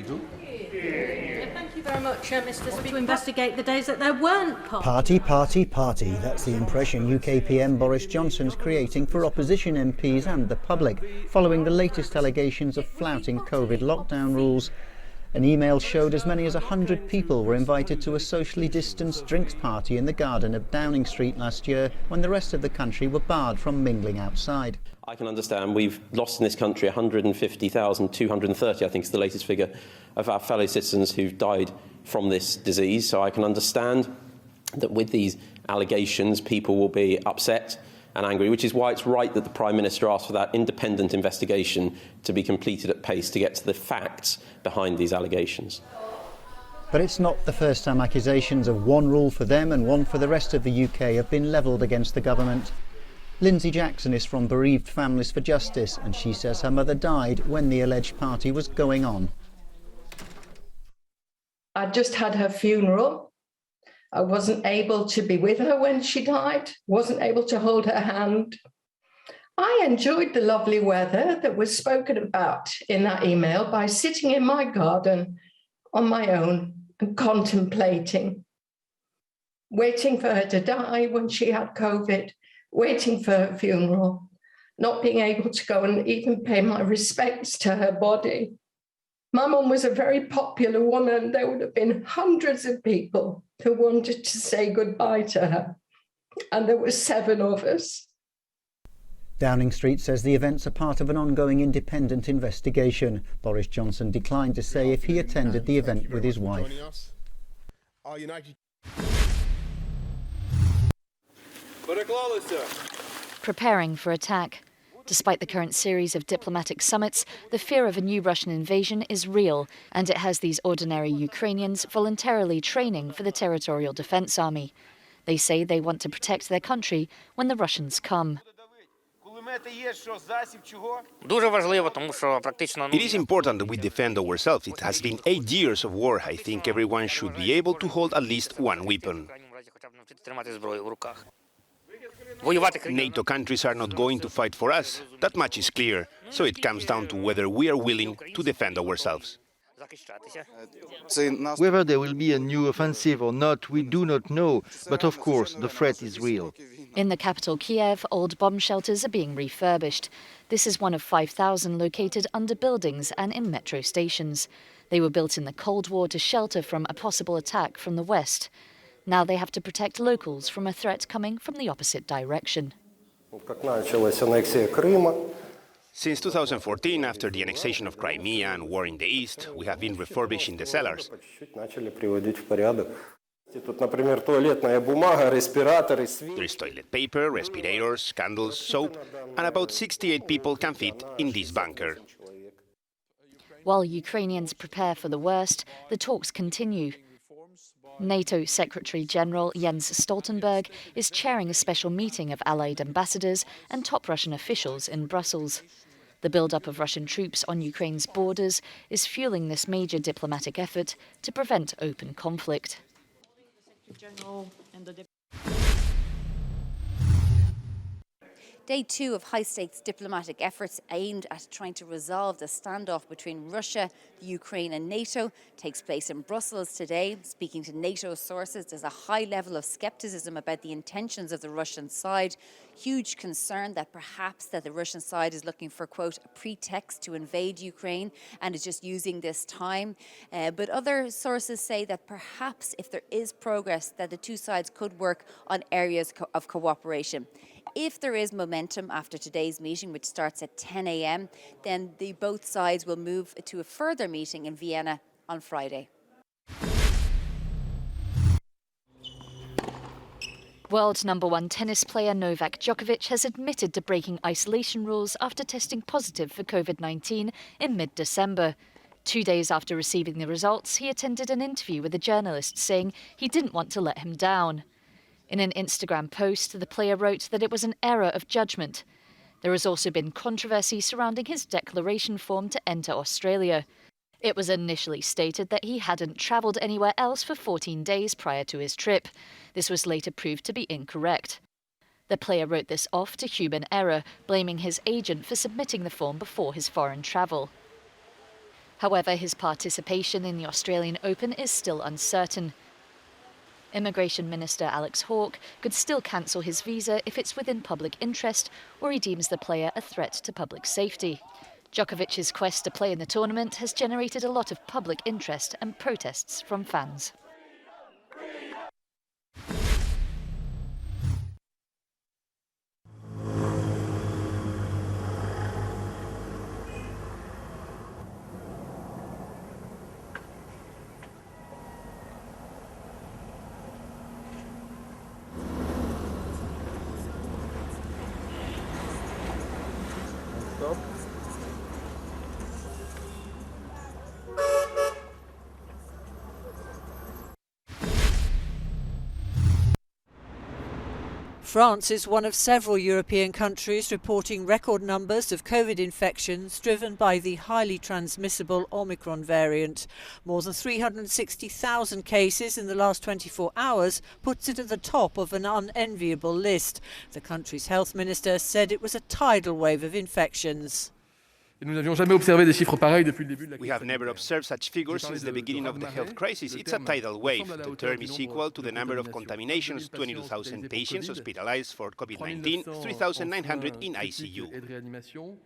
Thank you very much, Mr. Speaker. To investigate the days that there weren't Party, party, party. That's the impression UK PM Boris Johnson's creating for opposition MPs and the public, following the latest allegations of flouting COVID lockdown rules. An email showed as many as 100 people were invited to a socially distanced drinks party in the garden of Downing Street last year, when the rest of the country were barred from mingling outside. I can understand we've lost in this country 150,230, I think is the latest figure, of our fellow citizens who've died from this disease. So I can understand that with these allegations, people will be upset and angry, which is why it's right that the Prime Minister asked for that independent investigation to be completed at pace to get to the facts behind these allegations. But it's not the first time accusations of one rule for them and one for the rest of the UK have been levelled against the government. Lindsay Jackson is from Bereaved Families for Justice, and she says her mother died when the alleged party was going on. I just had her funeral. I wasn't able to be with her when she died, wasn't able to hold her hand. I enjoyed the lovely weather that was spoken about in that email by sitting in my garden on my own and contemplating, waiting for her to die when she had COVID, waiting for her funeral, not being able to go and even pay my respects to her body. My mum was a very popular woman. There would have been hundreds of people who wanted to say goodbye to her. And there were 7 of us. Downing Street says the events are part of an ongoing independent investigation. Boris Johnson declined to say if he attended the event with his wife. Preparing for attack. Despite the current series of diplomatic summits, the fear of a new Russian invasion is real, and it has these ordinary Ukrainians voluntarily training for the Territorial Defence Army. They say they want to protect their country when the Russians come. It is important that we defend ourselves. It has been 8 years of war. I think everyone should be able to hold at least one weapon. NATO countries are not going to fight for us. That much is clear. So it comes down to whether we are willing to defend ourselves. Whether there will be a new offensive or not, we do not know. But of course, the threat is real. In the capital Kiev, old bomb shelters are being refurbished. This is one of 5,000 located under buildings and in metro stations. They were built in the Cold War to shelter from a possible attack from the west. Now they have to protect locals from a threat coming from the opposite direction. Since 2014, after the annexation of Crimea and war in the east, we have been refurbishing the cellars. There is toilet paper, respirators, candles, soap, and about 68 people can fit in this bunker. While Ukrainians prepare for the worst, the talks continue. NATO Secretary-General Jens Stoltenberg is chairing a special meeting of allied ambassadors and top Russian officials in Brussels. The build-up of Russian troops on Ukraine's borders is fueling this major diplomatic effort to prevent open conflict. Day 2 of high-stakes diplomatic efforts aimed at trying to resolve the standoff between Russia, Ukraine and NATO takes place in Brussels today. Speaking to NATO sources, there's a high level of scepticism about the intentions of the Russian side. Huge concern that perhaps the Russian side is looking for, quote, a pretext to invade Ukraine and is just using this time. But other sources say that perhaps if there is progress, that the two sides could work on areas of cooperation. If there is momentum after today's meeting, which starts at 10 a.m, then both sides will move to a further meeting in Vienna on Friday. World #1 tennis player Novak Djokovic has admitted to breaking isolation rules after testing positive for COVID-19 in mid-December. 2 days after receiving the results, he attended an interview with a journalist saying he didn't want to let him down. In an Instagram post, the player wrote that it was an error of judgment. There has also been controversy surrounding his declaration form to enter Australia. It was initially stated that he hadn't travelled anywhere else for 14 days prior to his trip. This was later proved to be incorrect. The player wrote this off to human error, blaming his agent for submitting the form before his foreign travel. However, his participation in the Australian Open is still uncertain. Immigration Minister Alex Hawke could still cancel his visa if it's within public interest or he deems the player a threat to public safety. Djokovic's quest to play in the tournament has generated a lot of public interest and protests from fans. France is one of several European countries reporting record numbers of COVID infections driven by the highly transmissible Omicron variant. More than 360,000 cases in the last 24 hours puts it at the top of an unenviable list. The country's health minister said it was a tidal wave of infections. We have never observed such figures since the beginning of the health crisis. It's a tidal wave. The term is equal to the number of contaminations: 22,000 patients hospitalized for COVID-19, 3,900 in ICU.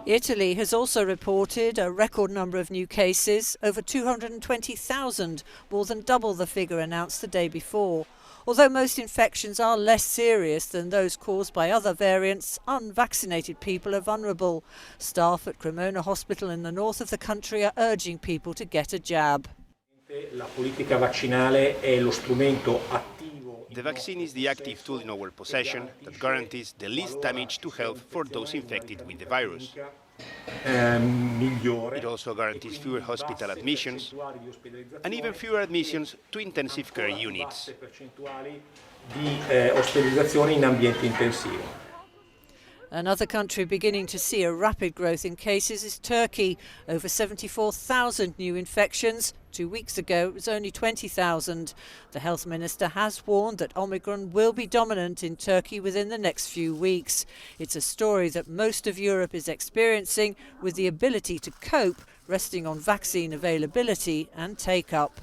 Italy has also reported a record number of new cases, over 220,000, more than double the figure announced the day before. Although most infections are less serious than those caused by other variants, unvaccinated people are vulnerable. Staff at Cremona Hospital in the north of the country are urging people to get a jab. The vaccine is the active tool in our possession that guarantees the least damage to health for those infected with the virus. It also guarantees fewer hospital admissions and even fewer admissions to intensive care units. Another country beginning to see a rapid growth in cases is Turkey. Over 74,000 new infections. 2 weeks ago, it was only 20,000. The health minister has warned that Omicron will be dominant in Turkey within the next few weeks. It's a story that most of Europe is experiencing, with the ability to cope resting on vaccine availability and take-up.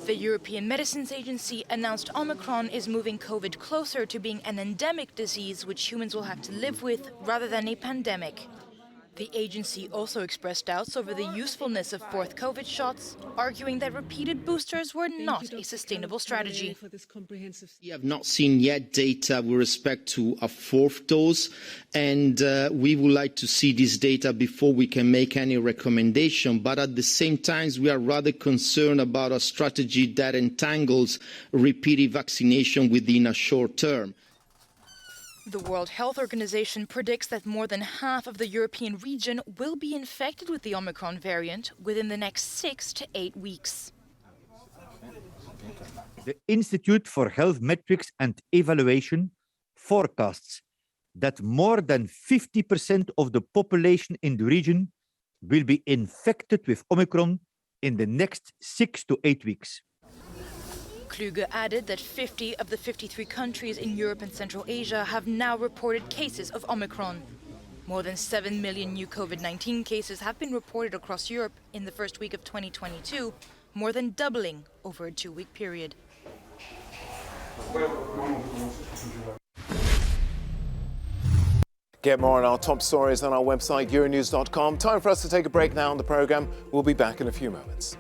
The European Medicines Agency announced Omicron is moving COVID closer to being an endemic disease which humans will have to live with rather than a pandemic. The agency also expressed doubts over the usefulness of fourth COVID shots, arguing that repeated boosters were not a sustainable strategy. We have not seen yet data with respect to a fourth dose, and we would like to see this data before we can make any recommendation. But at the same time, we are rather concerned about a strategy that entangles repeated vaccination within a short term. The World Health Organization predicts that more than half of the European region will be infected with the Omicron variant within the next 6 to 8 weeks. The Institute for Health Metrics and Evaluation forecasts that more than 50% of the population in the region will be infected with Omicron in the next 6 to 8 weeks. Kluge added that 50 of the 53 countries in Europe and Central Asia have now reported cases of Omicron. More than 7 million new COVID-19 cases have been reported across Europe in the first week of 2022, more than doubling over a 2-week period. Get more on our top stories on our website, euronews.com. Time for us to take a break now on the programme. We'll be back in a few moments.